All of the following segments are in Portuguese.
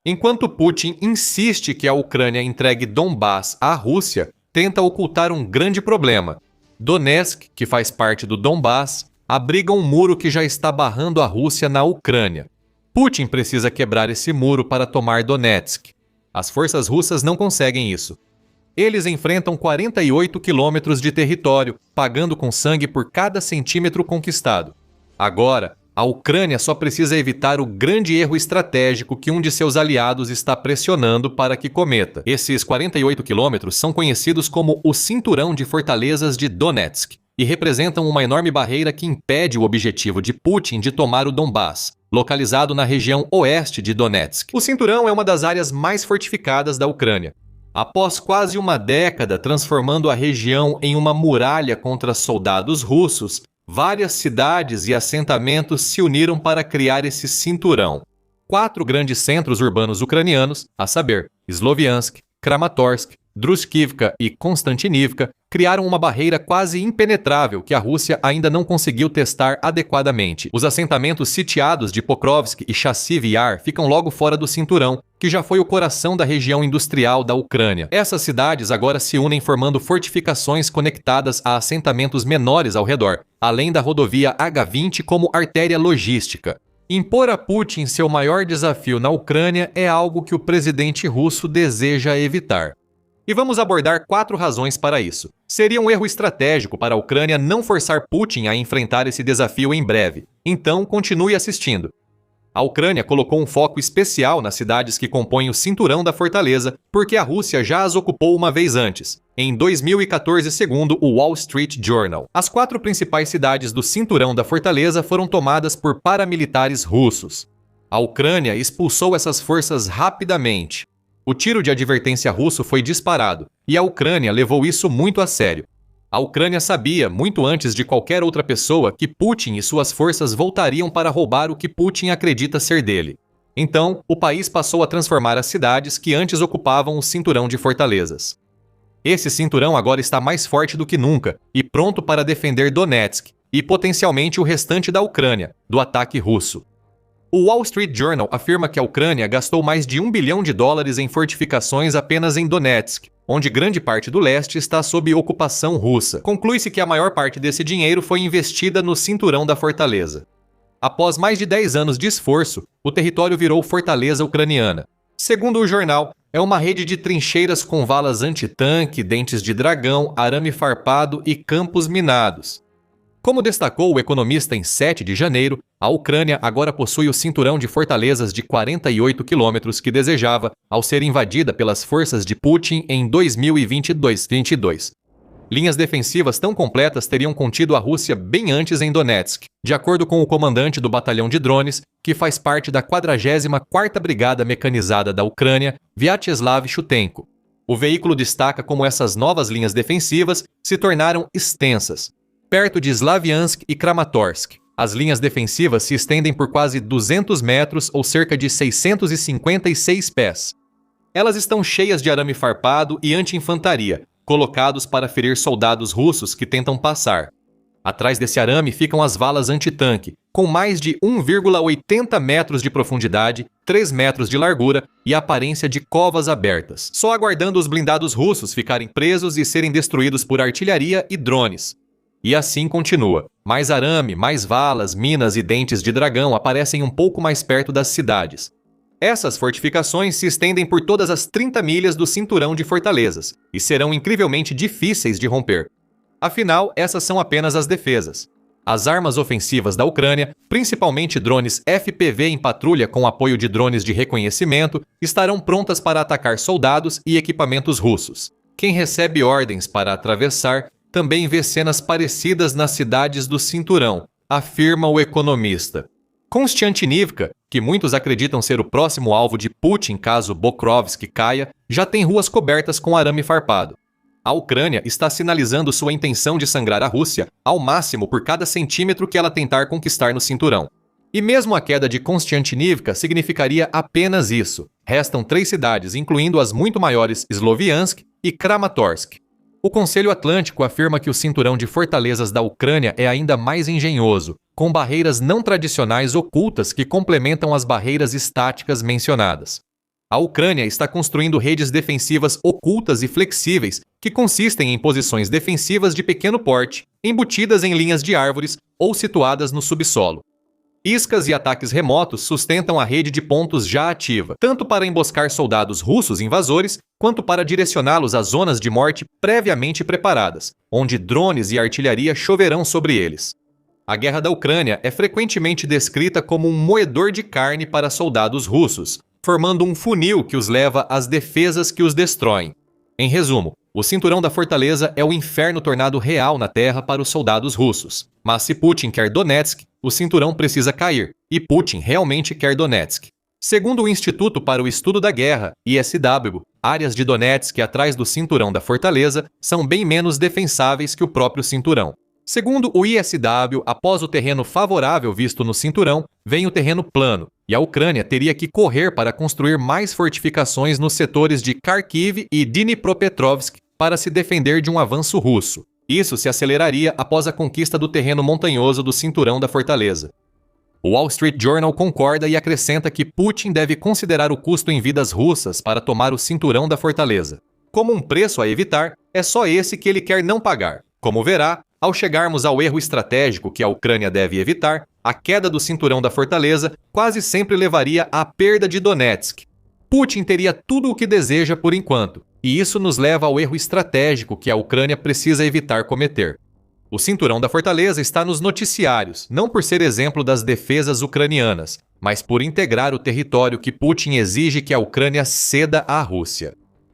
Enquanto Putin insiste que a Ucrânia entregue Donbás à Rússia, tenta ocultar um grande problema. Donetsk, que faz parte do Donbás, abriga um muro que já está barrando a Rússia na Ucrânia. Putin precisa quebrar esse muro para tomar Donetsk. As forças russas não conseguem isso. Eles enfrentam 48 quilômetros de território, pagando com sangue por cada centímetro conquistado. Agora, a Ucrânia só precisa evitar o grande erro estratégico que um de seus aliados está pressionando para que cometa. Esses 48 quilômetros são conhecidos como o Cinturão de Fortalezas de Donetsk e representam uma enorme barreira que impede o objetivo de Putin de tomar o Donbás, localizado na região oeste de Donetsk. O cinturão é uma das áreas mais fortificadas da Ucrânia. Após quase uma década transformando a região em uma muralha contra soldados russos, várias cidades e assentamentos se uniram para criar esse cinturão. 4 grandes centros urbanos ucranianos, a saber, Sloviansk, Kramatorsk, Druskivka e Konstantinivka, criaram uma barreira quase impenetrável que a Rússia ainda não conseguiu testar adequadamente. Os assentamentos sitiados de Pokrovsk e Chassiv Yar ficam logo fora do cinturão, que já foi o coração da região industrial da Ucrânia. Essas cidades agora se unem formando fortificações conectadas a assentamentos menores ao redor, além da rodovia H20 como artéria logística. Impor a Putin seu maior desafio na Ucrânia é algo que o presidente russo deseja evitar. E vamos abordar 4 razões para isso. Seria um erro estratégico para a Ucrânia não forçar Putin a enfrentar esse desafio em breve. Então, continue assistindo. A Ucrânia colocou um foco especial nas cidades que compõem o cinturão da fortaleza, porque a Rússia já as ocupou uma vez antes, em 2014, segundo o Wall Street Journal. As 4 principais cidades do cinturão da fortaleza foram tomadas por paramilitares russos. A Ucrânia expulsou essas forças rapidamente. O tiro de advertência russo foi disparado, e a Ucrânia levou isso muito a sério. A Ucrânia sabia, muito antes de qualquer outra pessoa, que Putin e suas forças voltariam para roubar o que Putin acredita ser dele. Então, o país passou a transformar as cidades que antes ocupavam o cinturão de fortalezas. Esse cinturão agora está mais forte do que nunca e pronto para defender Donetsk e potencialmente o restante da Ucrânia do ataque russo. O Wall Street Journal afirma que a Ucrânia gastou mais de $1 bilhão em fortificações apenas em Donetsk, onde grande parte do leste está sob ocupação russa. Conclui-se que a maior parte desse dinheiro foi investida no cinturão da fortaleza. Após mais de 10 anos de esforço, o território virou fortaleza ucraniana. Segundo o jornal, é uma rede de trincheiras com valas antitanque, dentes de dragão, arame farpado e campos minados. Como destacou o economista em 7 de janeiro, a Ucrânia agora possui o cinturão de fortalezas de 48 quilômetros que desejava ao ser invadida pelas forças de Putin em 2022. Linhas defensivas tão completas teriam contido a Rússia bem antes em Donetsk, de acordo com o comandante do batalhão de drones, que faz parte da 44ª Brigada Mecanizada da Ucrânia, Vyacheslav Chutenko. O veículo destaca como essas novas linhas defensivas se tornaram extensas. Perto de Slaviansk e Kramatorsk, as linhas defensivas se estendem por quase 200 metros ou cerca de 656 pés. Elas estão cheias de arame farpado e anti-infantaria, colocados para ferir soldados russos que tentam passar. Atrás desse arame ficam as valas antitanque, com mais de 1,80 metros de profundidade, 3 metros de largura e aparência de covas abertas, só aguardando os blindados russos ficarem presos e serem destruídos por artilharia e drones. E assim continua. Mais arame, mais valas, minas e dentes de dragão aparecem um pouco mais perto das cidades. Essas fortificações se estendem por todas as 30 milhas do cinturão de fortalezas e serão incrivelmente difíceis de romper. Afinal, essas são apenas as defesas. As armas ofensivas da Ucrânia, principalmente drones FPV em patrulha com apoio de drones de reconhecimento, estarão prontas para atacar soldados e equipamentos russos. Quem recebe ordens para atravessar também vê cenas parecidas nas cidades do cinturão, afirma o economista. Konstantinivka, que muitos acreditam ser o próximo alvo de Putin caso Pokrovsk caia, já tem ruas cobertas com arame farpado. A Ucrânia está sinalizando sua intenção de sangrar a Rússia ao máximo por cada centímetro que ela tentar conquistar no cinturão. E mesmo a queda de Konstantinivka significaria apenas isso. Restam 3 cidades, incluindo as muito maiores Sloviansk e Kramatorsk. O Conselho Atlântico afirma que o cinturão de fortalezas da Ucrânia é ainda mais engenhoso, com barreiras não tradicionais ocultas que complementam as barreiras estáticas mencionadas. A Ucrânia está construindo redes defensivas ocultas e flexíveis, que consistem em posições defensivas de pequeno porte, embutidas em linhas de árvores ou situadas no subsolo. Iscas e ataques remotos sustentam a rede de pontos já ativa, tanto para emboscar soldados russos invasores, quanto para direcioná-los a zonas de morte previamente preparadas, onde drones e artilharia choverão sobre eles. A guerra da Ucrânia é frequentemente descrita como um moedor de carne para soldados russos, formando um funil que os leva às defesas que os destroem. Em resumo, o cinturão da fortaleza é o inferno tornado real na terra para os soldados russos. Mas se Putin quer Donetsk, o cinturão precisa cair, e Putin realmente quer Donetsk. Segundo o Instituto para o Estudo da Guerra, ISW, áreas de Donetsk atrás do cinturão da fortaleza são bem menos defensáveis que o próprio cinturão. Segundo o ISW, após o terreno favorável visto no cinturão, vem o terreno plano, e a Ucrânia teria que correr para construir mais fortificações nos setores de Kharkiv e Dnipropetrovsk para se defender de um avanço russo. Isso se aceleraria após a conquista do terreno montanhoso do cinturão da fortaleza. O Wall Street Journal concorda e acrescenta que Putin deve considerar o custo em vidas russas para tomar o cinturão da fortaleza. Como um preço a evitar, é só esse que ele quer não pagar. Como verá, ao chegarmos ao erro estratégico que a Ucrânia deve evitar, a queda do cinturão da fortaleza quase sempre levaria à perda de Donetsk. Putin teria tudo o que deseja por enquanto, e isso nos leva ao erro estratégico que a Ucrânia precisa evitar cometer. O cinturão da fortaleza está nos noticiários, não por ser exemplo das defesas ucranianas, mas por integrar o território que Putin exige que a Ucrânia ceda à Rússia.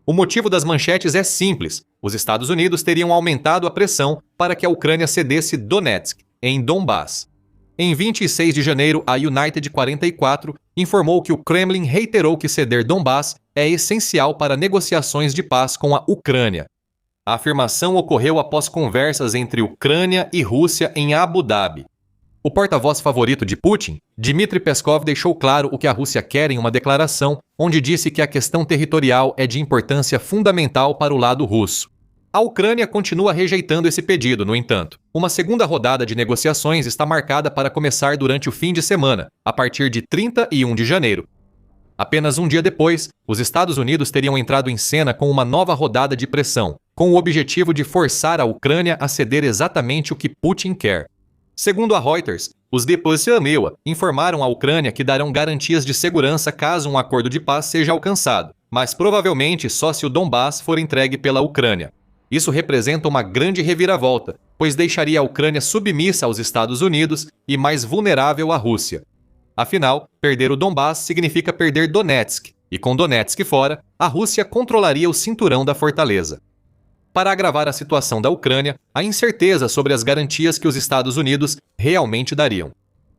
O motivo das manchetes é simples. Os Estados Unidos teriam aumentado a pressão para que a Ucrânia cedesse Donetsk, em Donbás. Em 26 de janeiro, a United 44 informou que o Kremlin reiterou que ceder Donbás é essencial para negociações de paz com a Ucrânia. A afirmação ocorreu após conversas entre Ucrânia e Rússia em Abu Dhabi. O porta-voz favorito de Putin, Dmitry Peskov, deixou claro o que a Rússia quer em uma declaração, onde disse que a questão territorial é de importância fundamental para o lado russo. A Ucrânia continua rejeitando esse pedido, no entanto. Uma segunda rodada de negociações está marcada para começar durante o fim de semana, a partir de 31 de janeiro. Apenas um dia depois, os Estados Unidos teriam entrado em cena com uma nova rodada de pressão, com o objetivo de forçar a Ucrânia a ceder exatamente o que Putin quer. Segundo a Reuters, os Diplomacia informaram à Ucrânia que darão garantias de segurança caso um acordo de paz seja alcançado, mas provavelmente só se o Donbás for entregue pela Ucrânia. Isso representa uma grande reviravolta, pois deixaria a Ucrânia submissa aos Estados Unidos e mais vulnerável à Rússia. Afinal, perder o Donbás significa perder Donetsk, e com Donetsk fora, a Rússia controlaria o cinturão da fortaleza. Para agravar a situação da Ucrânia, há incerteza sobre as garantias que os Estados Unidos realmente dariam.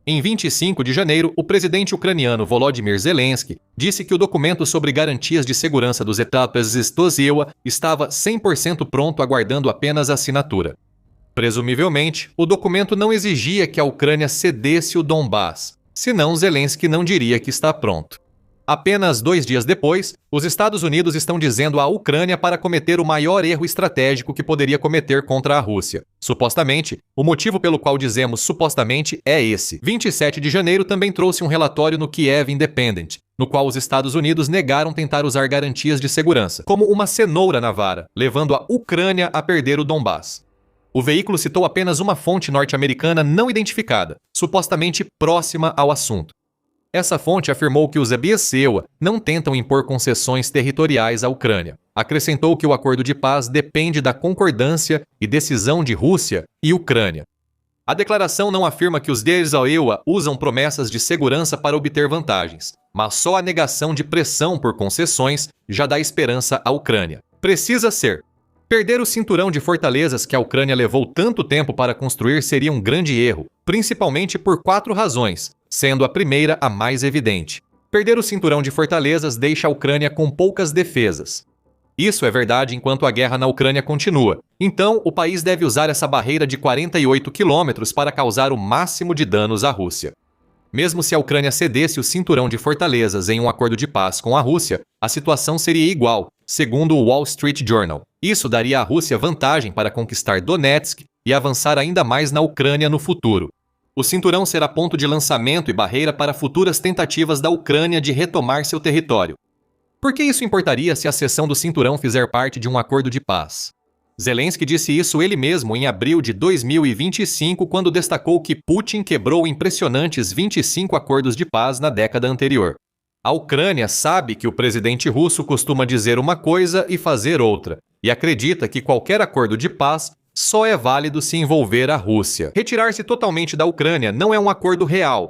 Em 25 de janeiro, o presidente ucraniano Volodymyr Zelensky disse que o documento sobre garantias de segurança dos etapas Stosiwa estava 100% pronto, aguardando apenas a assinatura. Presumivelmente, o documento não exigia que a Ucrânia cedesse o Donbás, senão Zelensky não diria que está pronto. Apenas 2 dias depois, os Estados Unidos estão dizendo à Ucrânia para cometer o maior erro estratégico que poderia cometer contra a Rússia. Supostamente, o motivo pelo qual dizemos supostamente é esse. 27 de janeiro também trouxe um relatório no Kiev Independent, no qual os Estados Unidos negaram tentar usar garantias de segurança, como uma cenoura na vara, levando a Ucrânia a perder o Donbás. O veículo citou apenas uma fonte norte-americana não identificada, supostamente próxima ao assunto. Essa fonte afirmou que os Diplomacia não tentam impor concessões territoriais à Ucrânia. Acrescentou que o acordo de paz depende da concordância e decisão de Rússia e Ucrânia. A declaração não afirma que os Diplomacia usam promessas de segurança para obter vantagens, mas só a negação de pressão por concessões já dá esperança à Ucrânia. Precisa ser. Perder o cinturão de fortalezas que a Ucrânia levou tanto tempo para construir seria um grande erro, principalmente por 4 razões, sendo a primeira a mais evidente. Perder o cinturão de fortalezas deixa a Ucrânia com poucas defesas. Isso é verdade enquanto a guerra na Ucrânia continua. Então, o país deve usar essa barreira de 48 quilômetros para causar o máximo de danos à Rússia. Mesmo se a Ucrânia cedesse o cinturão de fortalezas em um acordo de paz com a Rússia, a situação seria igual, segundo o Wall Street Journal. Isso daria à Rússia vantagem para conquistar Donetsk e avançar ainda mais na Ucrânia no futuro. O cinturão será ponto de lançamento e barreira para futuras tentativas da Ucrânia de retomar seu território. Por que isso importaria se a cessão do cinturão fizer parte de um acordo de paz? Zelensky disse isso ele mesmo em abril de 2025, quando destacou que Putin quebrou impressionantes 25 acordos de paz na década anterior. A Ucrânia sabe que o presidente russo costuma dizer uma coisa e fazer outra, e acredita que qualquer acordo de paz só é válido se envolver a Rússia. Retirar-se totalmente da Ucrânia não é um acordo real.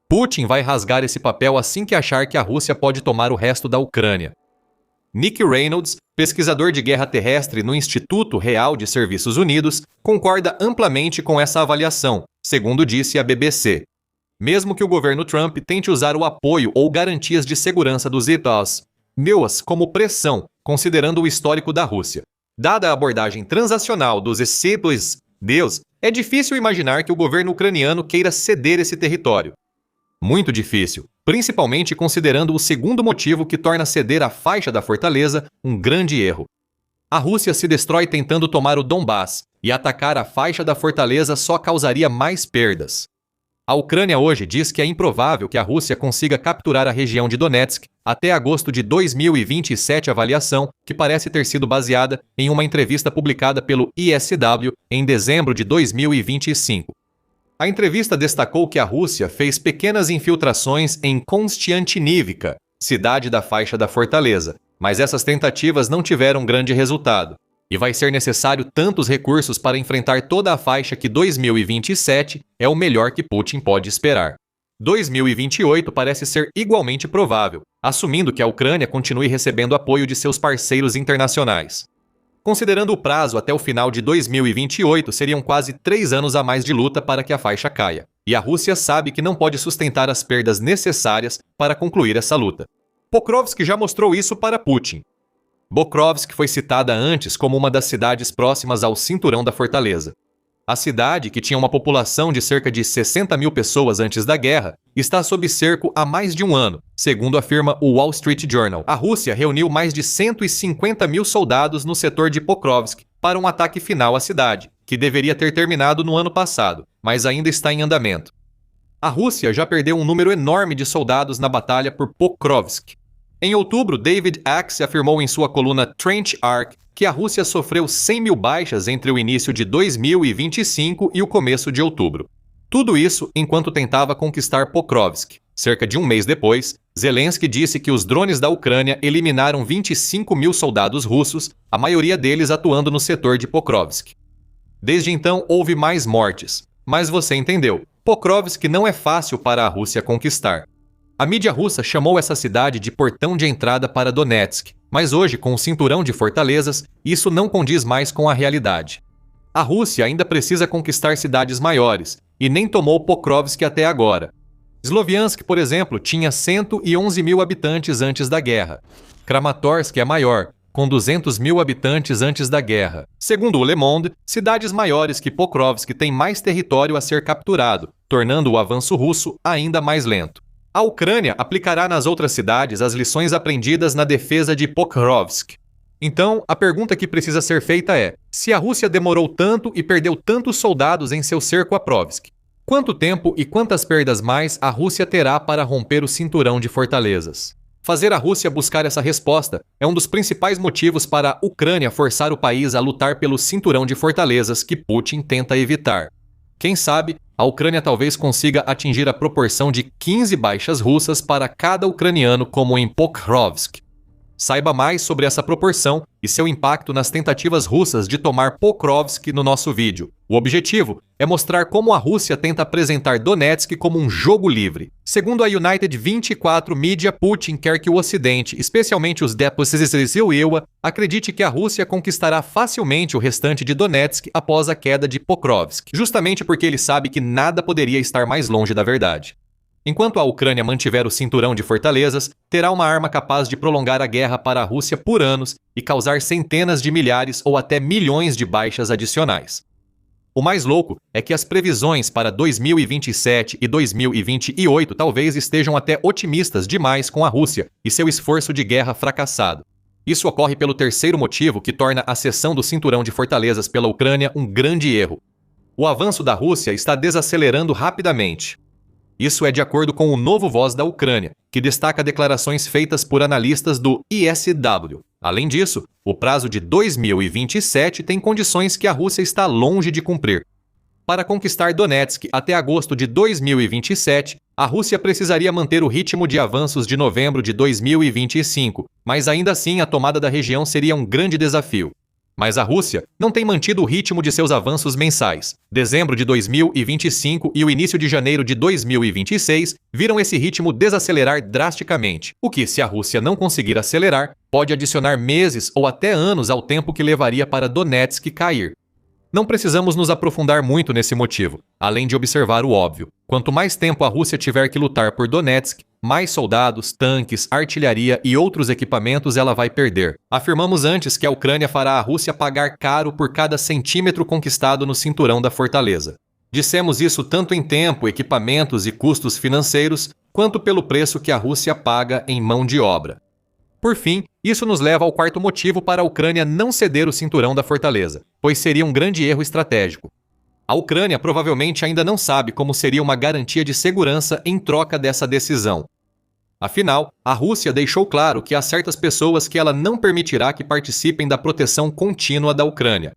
Putin vai rasgar esse papel assim que achar que a Rússia pode tomar o resto da Ucrânia. Nick Reynolds, pesquisador de guerra terrestre no Instituto Real de Serviços Unidos, concorda amplamente com essa avaliação, segundo disse a BBC. Mesmo que o governo Trump tente usar o apoio ou garantias de segurança dos Estados Unidos como pressão, considerando o histórico da Rússia. Dada a abordagem transacional dos Estados Unidos, é difícil imaginar que o governo ucraniano queira ceder esse território. Muito difícil, principalmente considerando o segundo motivo que torna ceder a faixa da fortaleza um grande erro. A Rússia se destrói tentando tomar o Donbass, e atacar a faixa da fortaleza só causaria mais perdas. A Ucrânia hoje diz que é improvável que a Rússia consiga capturar a região de Donetsk até agosto de 2027, avaliação que parece ter sido baseada em uma entrevista publicada pelo ISW em dezembro de 2025. A entrevista destacou que a Rússia fez pequenas infiltrações em Konstantinivka, cidade da faixa da fortaleza, mas essas tentativas não tiveram grande resultado. E vai ser necessário tantos recursos para enfrentar toda a faixa que 2027 é o melhor que Putin pode esperar. 2028 parece ser igualmente provável, assumindo que a Ucrânia continue recebendo apoio de seus parceiros internacionais. Considerando o prazo até o final de 2028, seriam quase 3 anos a mais de luta para que a faixa caia. E a Rússia sabe que não pode sustentar as perdas necessárias para concluir essa luta. Pokrovsk já mostrou isso para Putin. Pokrovsk foi citada antes como uma das cidades próximas ao cinturão da fortaleza. A cidade, que tinha uma população de cerca de 60 mil pessoas antes da guerra, está sob cerco há mais de um ano, segundo afirma o Wall Street Journal. A Rússia reuniu mais de 150 mil soldados no setor de Pokrovsk para um ataque final à cidade, que deveria ter terminado no ano passado, mas ainda está em andamento. A Rússia já perdeu um número enorme de soldados na batalha por Pokrovsk. Em outubro, David Axe afirmou em sua coluna Trench Arc que a Rússia sofreu 100 mil baixas entre o início de 2025 e o começo de outubro. Tudo isso enquanto tentava conquistar Pokrovsk. Cerca de um mês depois, Zelensky disse que os drones da Ucrânia eliminaram 25 mil soldados russos, a maioria deles atuando no setor de Pokrovsk. Desde então, houve mais mortes. Mas você entendeu, Pokrovsk não é fácil para a Rússia conquistar. A mídia russa chamou essa cidade de portão de entrada para Donetsk, mas hoje, com o cinturão de fortalezas, isso não condiz mais com a realidade. A Rússia ainda precisa conquistar cidades maiores, e nem tomou Pokrovsk até agora. Sloviansk, por exemplo, tinha 111 mil habitantes antes da guerra. Kramatorsk é maior, com 200 mil habitantes antes da guerra. Segundo o Le Monde, cidades maiores que Pokrovsk têm mais território a ser capturado, tornando o avanço russo ainda mais lento. A Ucrânia aplicará nas outras cidades as lições aprendidas na defesa de Pokrovsk. Então, a pergunta que precisa ser feita é: se a Rússia demorou tanto e perdeu tantos soldados em seu cerco a Pokrovsk, quanto tempo e quantas perdas mais a Rússia terá para romper o cinturão de fortalezas? Fazer a Rússia buscar essa resposta é um dos principais motivos para a Ucrânia forçar o país a lutar pelo cinturão de fortalezas que Putin tenta evitar. Quem sabe, a Ucrânia talvez consiga atingir a proporção de 15 baixas russas para cada ucraniano como em Pokrovsk. Saiba mais sobre essa proporção e seu impacto nas tentativas russas de tomar Pokrovsk no nosso vídeo. O objetivo é mostrar como a Rússia tenta apresentar Donetsk como um jogo livre. Segundo a United 24 Media, Putin quer que o Ocidente, especialmente os depositores e o EUA, acredite que a Rússia conquistará facilmente o restante de Donetsk após a queda de Pokrovsk, justamente porque ele sabe que nada poderia estar mais longe da verdade. Enquanto a Ucrânia mantiver o cinturão de fortalezas, terá uma arma capaz de prolongar a guerra para a Rússia por anos e causar centenas de milhares ou até milhões de baixas adicionais. O mais louco é que as previsões para 2027 e 2028 talvez estejam até otimistas demais com a Rússia e seu esforço de guerra fracassado. Isso ocorre pelo terceiro motivo que torna a cessão do cinturão de fortalezas pela Ucrânia um grande erro. O avanço da Rússia está desacelerando rapidamente. Isso é de acordo com o novo Voz da Ucrânia, que destaca declarações feitas por analistas do ISW. Além disso, o prazo de 2027 tem condições que a Rússia está longe de cumprir. Para conquistar Donetsk até agosto de 2027, a Rússia precisaria manter o ritmo de avanços de novembro de 2025, mas ainda assim a tomada da região seria um grande desafio. Mas a Rússia não tem mantido o ritmo de seus avanços mensais. Dezembro de 2025 e o início de janeiro de 2026 viram esse ritmo desacelerar drasticamente, o que, se a Rússia não conseguir acelerar, pode adicionar meses ou até anos ao tempo que levaria para Donetsk cair. Não precisamos nos aprofundar muito nesse motivo, além de observar o óbvio. Quanto mais tempo a Rússia tiver que lutar por Donetsk, mais soldados, tanques, artilharia e outros equipamentos ela vai perder. Afirmamos antes que a Ucrânia fará a Rússia pagar caro por cada centímetro conquistado no cinturão da fortaleza. Dissemos isso tanto em tempo, equipamentos e custos financeiros, quanto pelo preço que a Rússia paga em mão de obra. Por fim, isso nos leva ao quarto motivo para a Ucrânia não ceder o cinturão da fortaleza, pois seria um grande erro estratégico. A Ucrânia provavelmente ainda não sabe como seria uma garantia de segurança em troca dessa decisão. Afinal, a Rússia deixou claro que há certas pessoas que ela não permitirá que participem da proteção contínua da Ucrânia.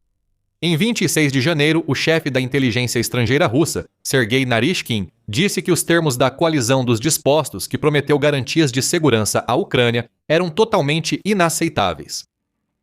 Em 26 de janeiro, o chefe da inteligência estrangeira russa, Sergei Naryshkin, disse que os termos da coalizão dos dispostos, que prometeu garantias de segurança à Ucrânia, eram totalmente inaceitáveis.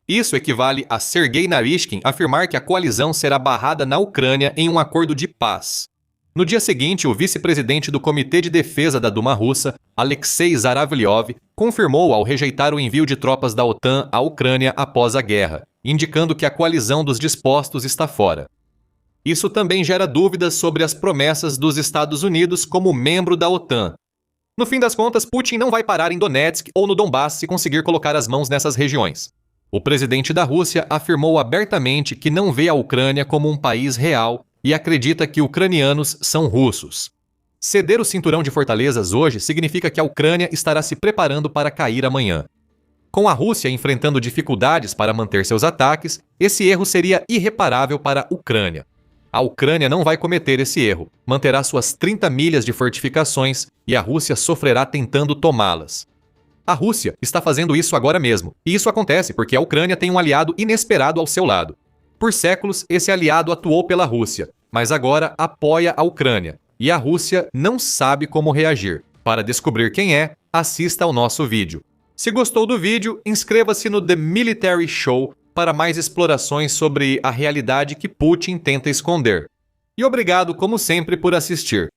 Isso equivale a Sergei Naryshkin afirmar que a coalizão será barrada na Ucrânia em um acordo de paz. No dia seguinte, o vice-presidente do Comitê de Defesa da Duma russa, Alexei Zaravlyov, confirmou ao rejeitar o envio de tropas da OTAN à Ucrânia após a guerra, indicando que a coalizão dos dispostos está fora. Isso também gera dúvidas sobre as promessas dos Estados Unidos como membro da OTAN. No fim das contas, Putin não vai parar em Donetsk ou no Donbass se conseguir colocar as mãos nessas regiões. O presidente da Rússia afirmou abertamente que não vê a Ucrânia como um país real e acredita que ucranianos são russos. Ceder o cinturão de fortalezas hoje significa que a Ucrânia estará se preparando para cair amanhã. Com a Rússia enfrentando dificuldades para manter seus ataques, esse erro seria irreparável para a Ucrânia. A Ucrânia não vai cometer esse erro, manterá suas 30 milhas de fortificações e a Rússia sofrerá tentando tomá-las. A Rússia está fazendo isso agora mesmo, e isso acontece porque a Ucrânia tem um aliado inesperado ao seu lado. Por séculos, esse aliado atuou pela Rússia, mas agora apoia a Ucrânia, e a Rússia não sabe como reagir. Para descobrir quem é, assista ao nosso vídeo. Se gostou do vídeo, inscreva-se no The Military Show para mais explorações sobre a realidade que Putin tenta esconder. E obrigado, como sempre, por assistir.